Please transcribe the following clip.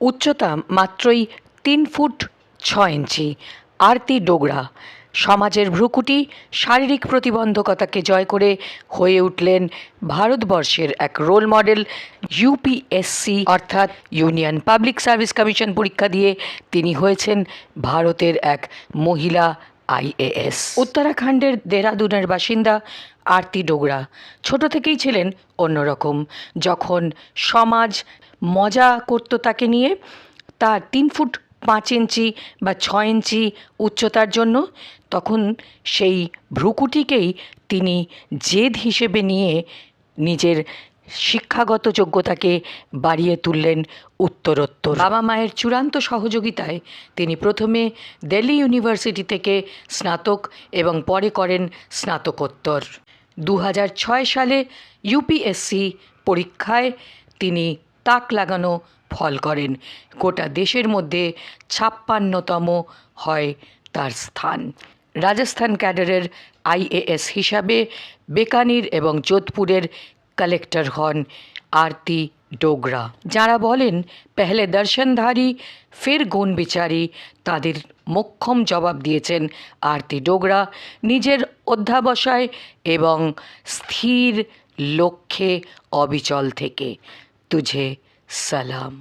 উচ্চতা মাত্রই 3 ফুট 6 ইঞ্চি। আরতি ডোগরা সমাজের ভ্রুকুটি, শারীরিক প্রতিবন্ধকতাকে জয় করে হয়ে উঠলেন ভারতবর্ষের এক রোল মডেল। ইউপিএসসি অর্থাৎ ইউনিয়ন পাবলিক সার্ভিস কমিশন পরীক্ষা দিয়ে তিনি হয়েছেন ভারতের এক মহিলা আইএএস। উত্তরাখণ্ডের দেরাদুনের বাসিন্দা আরতি ডোগরা ছোট থেকেই ছিলেন অন্যরকম। যখন সমাজ মজা করতো তাকে নিয়ে, তার 3 ফুট 5 ইঞ্চি বা 6 ইঞ্চি উচ্চতার জন্য, তখন সেই ভ্রুকুটিকেই তিনি জেদ হিসেবে নিয়ে নিজের শিক্ষাগত যোগ্যতাকে বাড়িয়ে তুললেন উত্তরোত্তর। বাবা মায়ের চূড়ান্ত সহযোগিতায় তিনি প্রথমে দিল্লি ইউনিভার্সিটি থেকে স্নাতক এবং পরে করেন স্নাতকোত্তর। 2006 সালে ইউপিএসসি পরীক্ষায় তিনি তাক লাগানো ফল করেন। গোটা দেশের মধ্যে 56তম হয় তার স্থান। রাজস্থান ক্যাডারের আইএএস হিসাবে বিকানির এবং যোধপুরের কালেক্টর হন আরতি ডোগরা। যারা বলেন পেহলে দর্শনধারী ফির গুণ বিচারী, তাদের মোক্ষম জবাব দিয়েছেন আরতি ডোগরা নিজের অধ্যাবসায় এবং স্থির লক্ষ্যে অবিচল থেকে। তুঝে সালাম।